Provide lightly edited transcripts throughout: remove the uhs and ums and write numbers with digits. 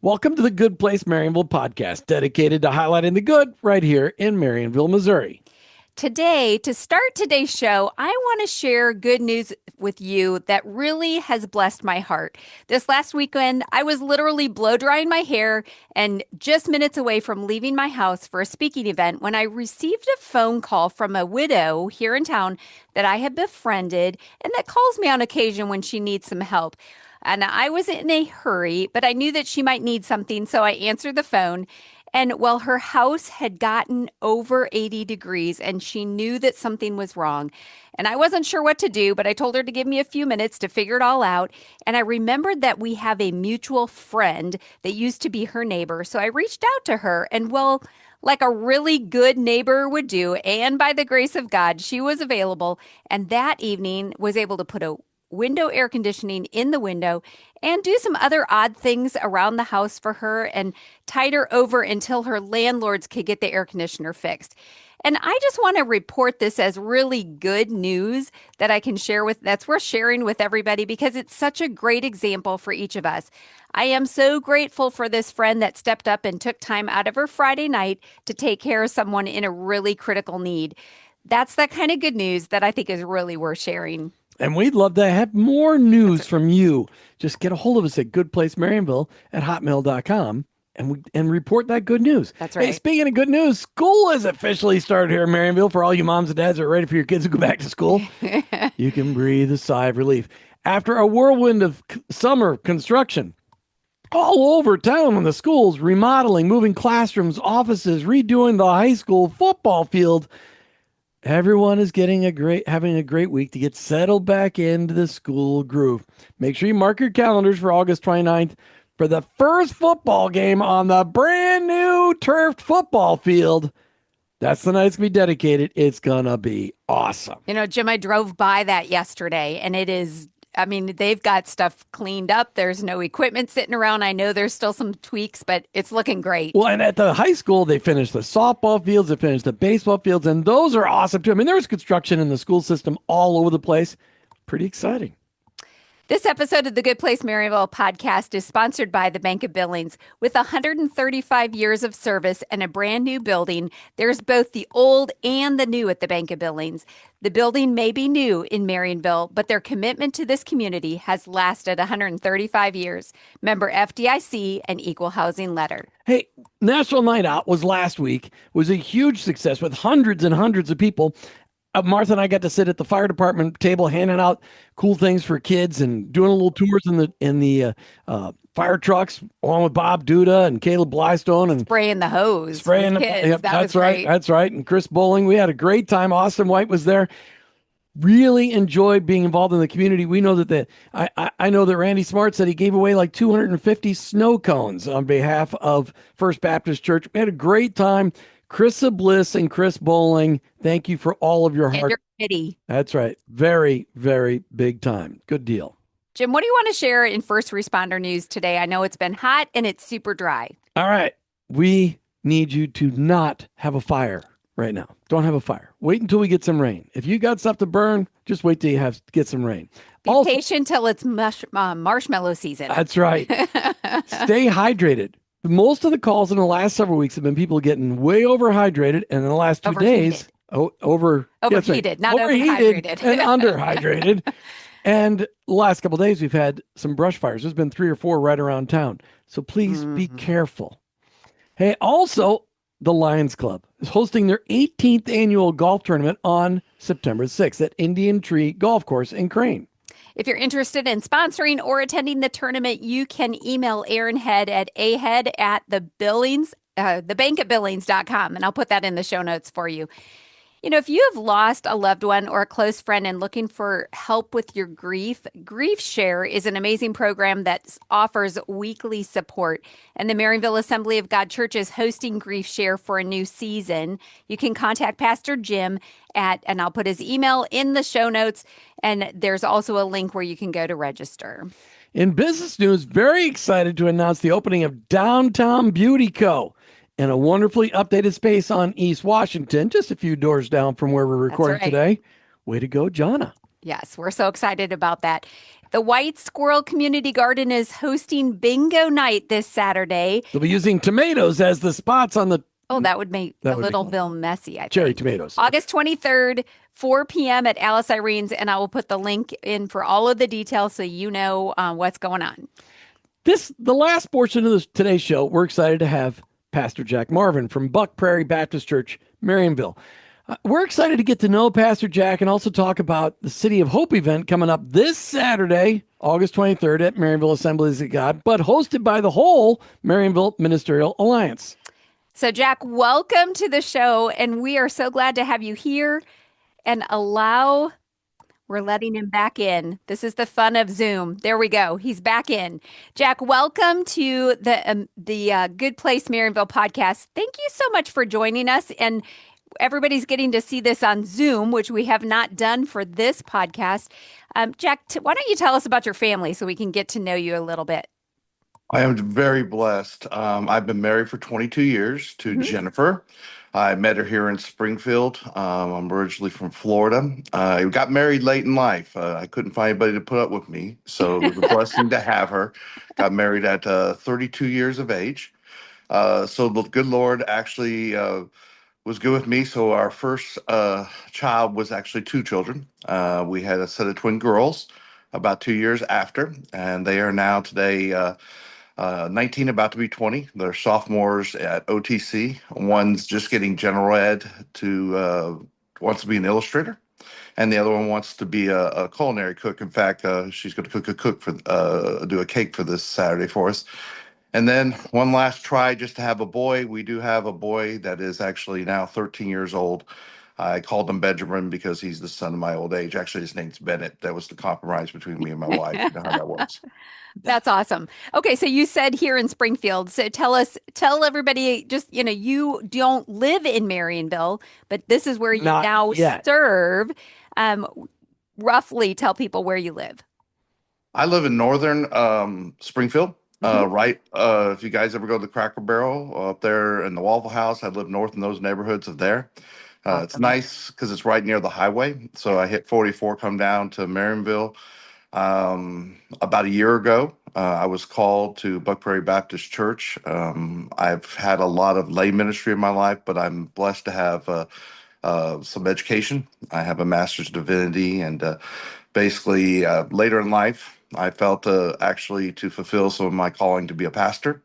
Welcome to the Good Place Marionville podcast, dedicated to highlighting the good right here in Marionville, Missouri. Today, to start today's show, I want to share good news with you that really has blessed my heart. This last weekend, I was literally blow drying my hair and just minutes away from leaving my house for a speaking event when I received a phone call from a widow here in town that I have befriended and that calls me on occasion when she needs some help. And I was in a hurry, but I knew that she might need something, so I answered the phone. And well, her house had gotten over 80 degrees and she knew that something was wrong. And I wasn't sure what to do, but I told her to give me a few minutes to figure it all out. And I remembered that we have a mutual friend that used to be her neighbor. So I reached out to her and well, like a really good neighbor would do, and by the grace of God, she was available. And that evening was able to put a window air conditioning in the window and do some other odd things around the house for her and tide her over until her landlords could get the air conditioner fixed. And I just want to report this as really good news that I can share that's worth sharing with everybody because it's such a great example for each of us. I am so grateful for this friend that stepped up and took time out of her Friday night to take care of someone in a really critical need. That's that kind of good news that I think is really worth sharing. And we'd love to have more news from you. Just get a hold of us at goodplacemarionville@hotmail.com and report that good news. That's right. Hey, speaking of good news, school has officially started here in Marionville. For all you moms and dads that are ready for your kids to go back to school, you can breathe a sigh of relief. After a whirlwind of summer construction all over town on the schools, remodeling, moving classrooms, offices, redoing the high school football field, everyone is having a great week to get settled back into the school groove. Make sure you mark your calendars for August 29th for the first football game on the brand new turfed football field. That's the night it's going to be dedicated. It's going to be awesome. You know, Jim, I drove by that yesterday and they've got stuff cleaned up. There's no equipment sitting around. I know there's still some tweaks, but it's looking great. Well, and at the high school, they finished the softball fields, they finished the baseball fields, and those are awesome too. I mean, there was construction in the school system all over the place. Pretty exciting. This episode of the Good Place Marionville podcast is sponsored by the Bank of Billings. With 135 years of service and a brand new building, there's both the old and the new at the Bank of Billings. The building may be new in Marionville, but their commitment to this community has lasted 135 years. Member FDIC and Equal Housing Letter. Hey, National Night Out was last week. It was a huge success with hundreds and hundreds of people. Martha and I got to sit at the fire department table handing out cool things for kids and doing a little tours in the fire trucks along with Bob Duda and Caleb Blystone and spraying the hose. Spraying the kids. Yep, that's right. Great. That's right. And Chris Bowling. We had a great time. Austin White was there. Really enjoyed being involved in the community. We know that I know that Randy Smart said he gave away like 250 snow cones on behalf of First Baptist Church. We had a great time. Krista Bliss and Chris Bowling, thank you for all of your hard work. That's right. Very, very big time. Good deal. Jim, what do you want to share in first responder news today? I know it's been hot and it's super dry. All right. We need you to not have a fire right now. Don't have a fire. Wait until we get some rain. If you got stuff to burn, just wait till you get some rain. Be patient till it's marshmallow season. That's right. Stay hydrated. Most of the calls in the last several weeks have been people getting way overhydrated, and in the last 2 days, overheated, not overhydrated, and underhydrated. And the last couple of days, we've had some brush fires. There's been 3 or 4 right around town, so please be careful. Hey, also, the Lions Club is hosting their 18th annual golf tournament on September 6th at Indian Tree Golf Course in Crane. If you're interested in sponsoring or attending the tournament, you can email Aaron Head at ahead@thebankofbillings.com, and I'll put that in the show notes for you. You know, if you have lost a loved one or a close friend and looking for help with your grief, Grief Share is an amazing program that offers weekly support. And the Marionville Assembly of God Church is hosting Grief Share for a new season. You can contact Pastor Jim and I'll put his email in the show notes. And there's also a link where you can go to register. In business news, very excited to announce the opening of Downtown Beauty Co. in a wonderfully updated space on East Washington, just a few doors down from where we're recording today. Way to go, Jonna. Yes, we're so excited about that. The White Squirrel Community Garden is hosting bingo night this Saturday. They'll be using tomatoes as the spots on the. Oh, that would make That a would be little fun. Bill messy, I Cherry think. tomatoes. August 23rd, 4 p.m. at Alice Irene's, and I will put the link in for all of the details so you know what's going on. The last portion of today's show, we're excited to have Pastor Jack Marvin from Prairie Baptist Church, Marionville. We're excited to get to know Pastor Jack and also talk about the City of Hope event coming up this Saturday, August 23rd at Marionville Assembly of God, but hosted by the whole Marionville Ministerial Alliance. So, Jack, welcome to the show, and we are so glad to have you here and we're letting him back in. This is the fun of Zoom. There we go. He's back in. Jack, welcome to the Good Place Marionville podcast. Thank you so much for joining us. And everybody's getting to see this on Zoom, which we have not done for this podcast. Jack, why don't you tell us about your family so we can get to know you a little bit? I am very blessed. I've been married for 22 years to Jennifer. I met her here in Springfield. I'm originally from Florida. I got married late in life. I couldn't find anybody to put up with me, so it was a blessing to have her. Got married at 32 years of age. So the good Lord actually was good with me. So our first child was actually two children. We had a set of twin girls about 2 years after, and they are now today 19, about to be 20. They're sophomores at OTC. One's just getting general ed to wants to be an illustrator, and the other one wants to be a culinary cook. In fact, she's going to do a cake for this Saturday for us. And then one last try just to have a boy. We do have a boy that is actually now 13 years old. I called him Benjamin because he's the son of my old age. Actually, his name's Bennett. That was the compromise between me and my wife. You know how that works. That's awesome. Okay, so you said here in Springfield. So tell everybody, just, you don't live in Marionville, but this is where you Not now yet. serve. Roughly tell people where you live. I live in northern Springfield. Right. If you guys ever go to the Cracker Barrel up there in the Waffle House, I live north in those neighborhoods of there. It's Awesome. nice because it's right near the highway. So I hit 44, come down to Marionville. About a year ago, I was called to Prairie Baptist Church. I've had a lot of lay ministry in my life, but I'm blessed to have some education. I have a master's of divinity, and basically later in life, I felt actually to fulfill some of my calling to be a pastor.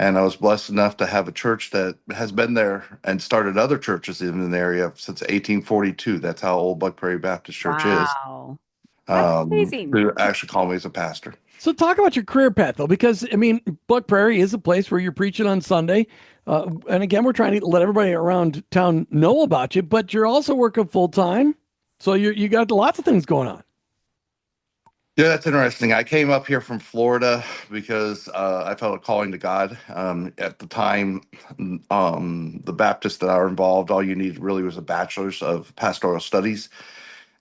And I was blessed enough to have a church that has been there and started other churches in the area since 1842. That's how old Prairie Baptist Church is. Wow. That's amazing. To actually call me as a pastor. So talk about your career path, though, because, I mean, Buck Prairie is a place where you're preaching on Sunday. And again, we're trying to let everybody around town know about you, but you're also working full time. So you got lots of things going on. Yeah, that's interesting. I came up here from Florida because I felt a calling to God. At the time, the Baptists that are involved, all you needed really was a bachelor's of pastoral studies.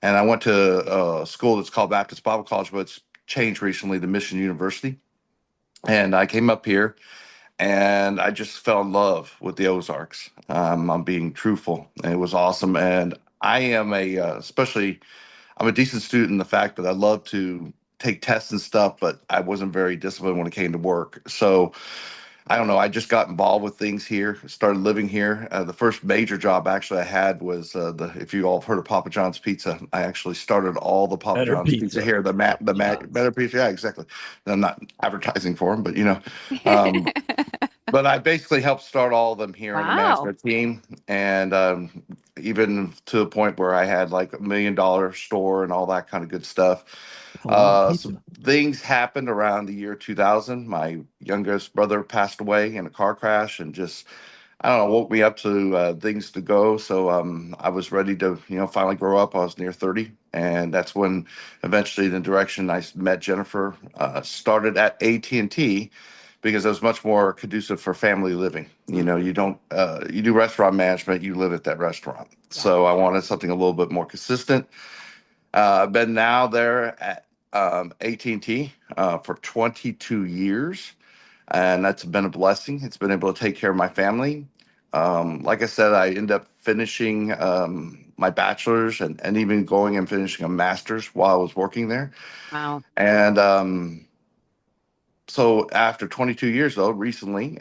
And I went to a school that's called Baptist Bible College, but it's changed recently to Mission University. And I came up here and I just fell in love with the Ozarks. I'm being truthful. And it was awesome. And I am I'm a decent student in the fact that I love to take tests and stuff, but I wasn't very disciplined when it came to work. So I don't know. I just got involved with things here, started living here. The first major job actually I had was if you all have heard of Papa John's Pizza, I actually started all the Papa Better John's Pizza here. Better Pizza. Yeah, exactly. I'm not advertising for them, but but I basically helped start all of them here in the Wow. management team, and even to a point where I had like $1 million store and all that kind of good stuff. A lot of Some pizza. things happened around the year 2000. My youngest brother passed away in a car crash, and just I don't know, woke me up to things to go. So I was ready to finally grow up. I was near 30, and that's when eventually the direction I met Jennifer started at AT&T. Because it was much more conducive for family living. You don't you do restaurant management, you live at that restaurant. So I wanted something a little bit more consistent. I've been now there at AT&T for 22 years, and that's been a blessing. It's been able to take care of my family. Like I said, I ended up finishing my bachelor's and even going and finishing a master's while I was working there. Wow. And so after 22 years, though, recently,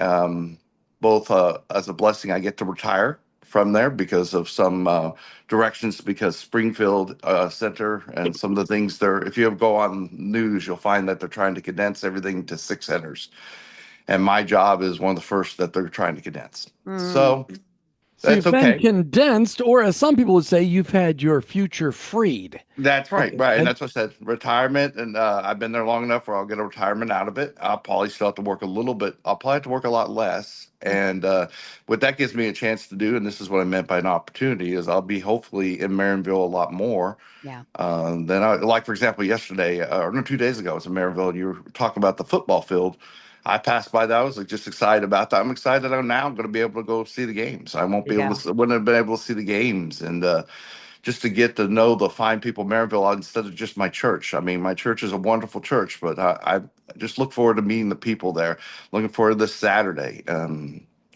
both as a blessing, I get to retire from there because of some directions, because Springfield Center and some of the things there, if you go on news, you'll find that they're trying to condense everything to 6 centers. And my job is one of the first that they're trying to condense. Mm. So So that's you've been okay. condensed, or as some people would say, you've had your future freed. That's right, Okay. right. And And that's what I said, retirement. And I've been there long enough where I'll get a retirement out of it. I'll probably still have to work a little bit. I'll probably have to work a lot less. And what that gives me a chance to do, and this is what I meant by an opportunity, is I'll be hopefully in Marionville a lot more. Yeah. Then I, like, for example, yesterday, or no, 2 days ago, I was in Marionville, and you were talking about the football field. I passed by that. I was like, just excited about that. I'm excited that now I'm going to be able to go see the games. I won't be able to, wouldn't have been able to see the games. And just to get to know the fine people of Marionville instead of just my church. I mean, my church is a wonderful church, but I just look forward to meeting the people there. Looking forward to this Saturday.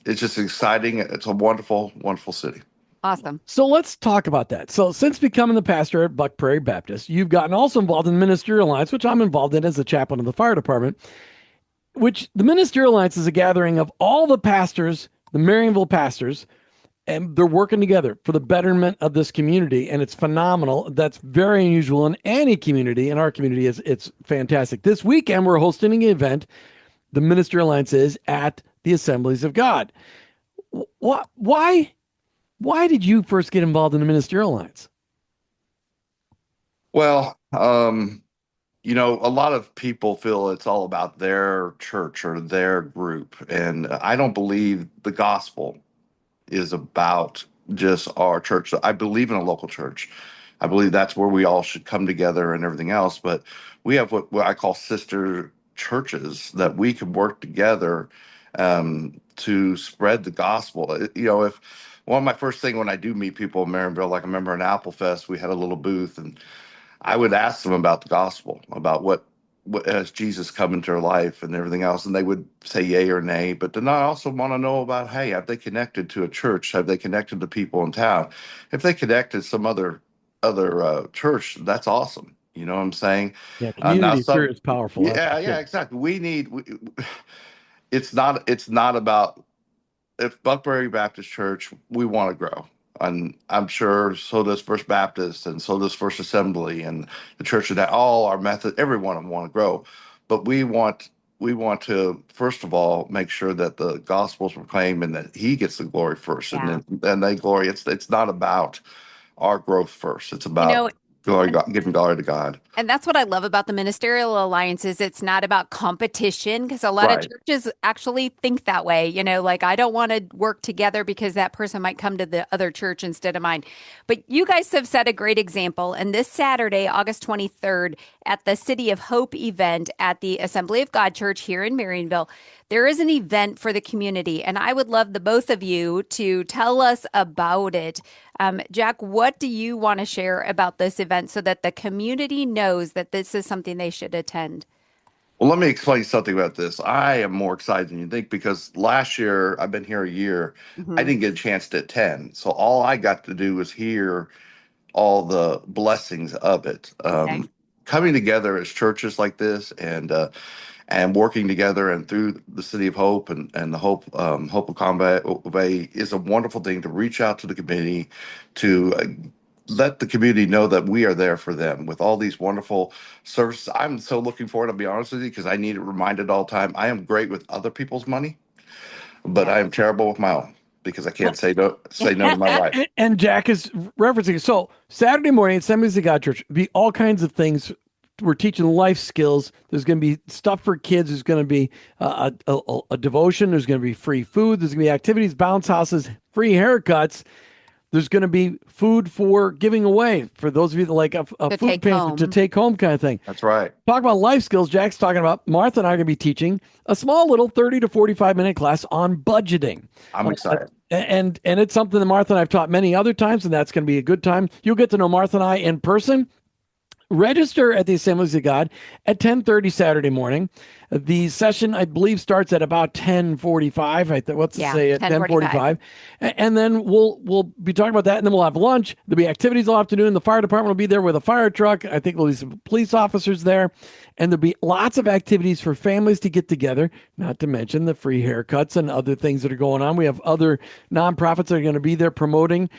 It's just exciting. It's a wonderful, wonderful city. Awesome. so let's talk about that. So since becoming the pastor at Buck Prairie Baptist, you've gotten also involved in the Ministerial Alliance, which I'm involved in as a chaplain of the fire department, which the Ministerial Alliance is a gathering of all the pastors, the Marionville pastors, and they're working together for the betterment of this community, and it's phenomenal. That's very unusual in any community. In our community, it's fantastic. This weekend, we're hosting an event. The Ministerial Alliance is at the Assemblies of God. Why did you first get involved in the Ministerial Alliance? Well, a lot of people feel it's all about their church or their group. And I don't believe the gospel is about just our church. I believe in a local church. I believe that's where we all should come together and everything else. But we have what I call sister churches that we can work together to spread the gospel. If one of my first thing when I do meet people in Marionville, like I remember in Apple Fest, we had a little booth, and I would ask them about the gospel, about what has Jesus come into their life and everything else, and they would say yay or nay. But then I also want to know about, hey, have they connected to a church? Have they connected to people in town? If they connected some other church, that's awesome. You know what I'm saying? Yeah, Now community sure some, is powerful. That's yeah, for yeah, sure. exactly. It's not about, if Buckberry Baptist Church, we want to grow. And I'm sure so does First Baptist and so does First Assembly and the church of that, all our method, every one of them want to grow. But we want to, first of all, make sure that the gospel's proclaimed and that he gets the glory first. And Yeah. then they glory. It's not about our growth first. It's You about know, glory, giving glory to God. and that's what I love about the ministerial alliances. It's not about competition because a lot of Right. churches actually think that way. Like I don't want to work together because that person might come to the other church instead of mine. But you guys have set a great example. And this Saturday, August 23rd, at the City of Hope event at the Assembly of God Church here in Marionville, there is an event for the community. And I would love the both of you to tell us about it. Jack, what do you want to share about this event so that the community knows that this is something they should attend? Well, let me explain something about this. I am more excited than you think because last year, I've been here a year, I Hmm. didn't get a chance to attend. So all I got to do was hear all the blessings of it. Okay. Coming together as churches like this and working together and through the City of Hope and the Hope of Combat Bay is a wonderful thing to reach out to the community to let the community know that we are there for them with all these wonderful services. I'm so looking forward, to be honest with you, because I need it reminded all the time. I am great with other people's money, but Yeah. I am terrible with my own because I Well, can't say no to my wife. and Jack is referencing. So Saturday morning, Assemblies of God Church, be all kinds of things. We're teaching life skills. There's going to be stuff for kids. There's going to be a devotion. There's going to be free food. There's going to be activities, bounce houses, free haircuts. There's going to be food for giving away for those of you that like a To food take pantry to home. take home kind of thing. That's right. Talk about life skills. Jack's talking about Martha and I are going to be teaching a small little 30 to 45-minute class on budgeting. I'm excited. And it's something that Martha and I've taught many other times, and that's going to be a good time. You'll get to know Martha and I in person. register at the Assemblies of God at 10:30 Saturday morning. The session, I believe, starts at about 10:45. What's it say at 10:45? And then we'll be talking about that, and then we'll have lunch. There'll be activities all afternoon. The fire department will be there with a fire truck. I think there'll be some police officers there, and there'll be lots of activities for families to get together. Not to mention the free haircuts and other things that are going on. We have other nonprofits that are going to be there promoting.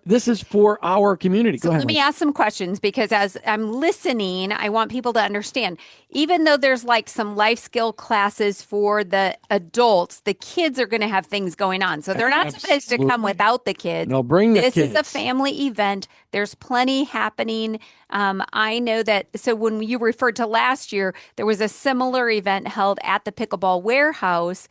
This is for our community. So let me ask some questions, because as I'm listening, I want people to understand, even though there's like some life skill classes for the adults, the kids are going to have things going on. So they're not supposed to come without the kids. No, bring the kids. This is a family event. There's plenty happening. I know that. So when you referred to last year, there was a similar event held at the Pickleball Warehouse,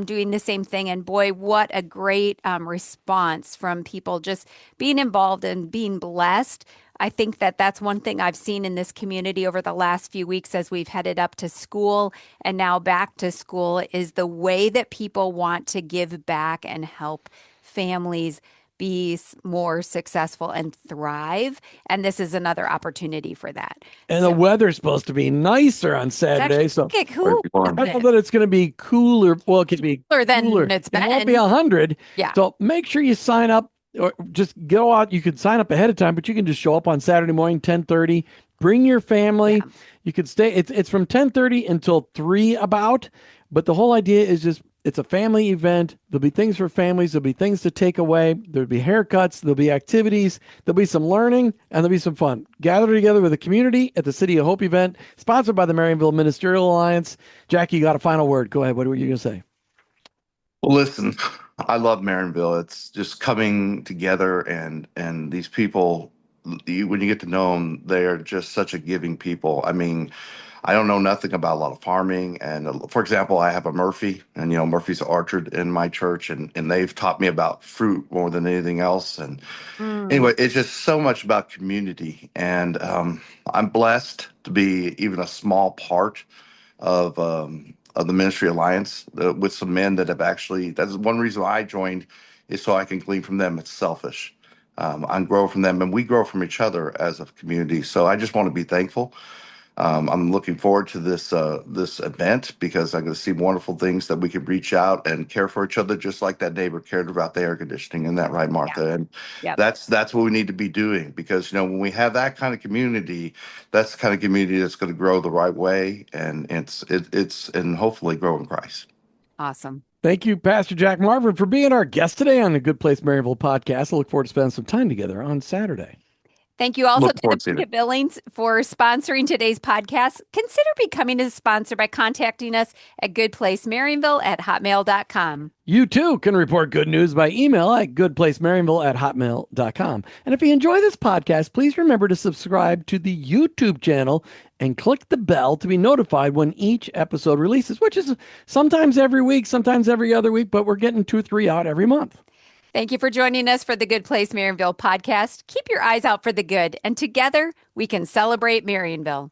doing the same thing. And boy, what a great response from people just being involved and being blessed. I think that that's one thing I've seen in this community over the last few weeks as we've headed up to school and now back to school, is the way that people want to give back and help families be more successful and thrive. And this is another opportunity for that. And the weather's supposed to be nicer on Saturday. So cool. I know that it's going to be cooler. Well, it could be cooler than it's been. It won't be 100. Yeah. So make sure you sign up, or just go out. You could sign up ahead of time, but you can just show up on Saturday morning, 10:30. Bring your family. Yeah. You could stay. It's from 10:30 until 3 about. But the whole idea is just, it's a family event. There'll be things for families. There'll be things to take away. There'll be haircuts. There'll be activities. There'll be some learning, and there'll be some fun. Gather together with the community at the City of Hope event, sponsored by the Marionville Ministerial Alliance. Jackie, you got a final word. Go ahead. What were you going to say? Well, listen, I love Marionville. It's just coming together, and these people, when you get to know them, they are just such a giving people. I mean, I don't know nothing about a lot of farming. And for example, I have a Murphy, and Murphy's orchard in my church, and they've taught me about fruit more than anything else. And anyway, it's just so much about community. And I'm blessed to be even a small part of the Ministry Alliance with some men that have actually, that's one reason why I joined, is so I can glean from them. It's selfish. I grow from them, and we grow from each other as a community. So I just want to be thankful. I'm looking forward to this event, because I'm going to see wonderful things that we can reach out and care for each other, just like that neighbor cared about the air conditioning. Isn't that right, Martha? Yeah. And Yep. that's what we need to be doing, because when we have that kind of community, that's the kind of community that's going to grow the right way, and it's and hopefully grow in Christ. Awesome. Thank you, Pastor Jack Marvin, for being our guest today on the Good Place Maryville podcast. I look forward to spending some time together on Saturday. Thank you also to the Bank of Billings for sponsoring today's podcast. Consider becoming a sponsor by contacting us at goodplacemarionville@hotmail.com. You too can report good news by email at goodplacemarionville@hotmail.com. And if you enjoy this podcast, please remember to subscribe to the YouTube channel and click the bell to be notified when each episode releases, which is sometimes every week, sometimes every other week, but we're getting 2 or 3 out every month. Thank you for joining us for the Good Place Marionville podcast. Keep your eyes out for the good, and together we can celebrate Marionville.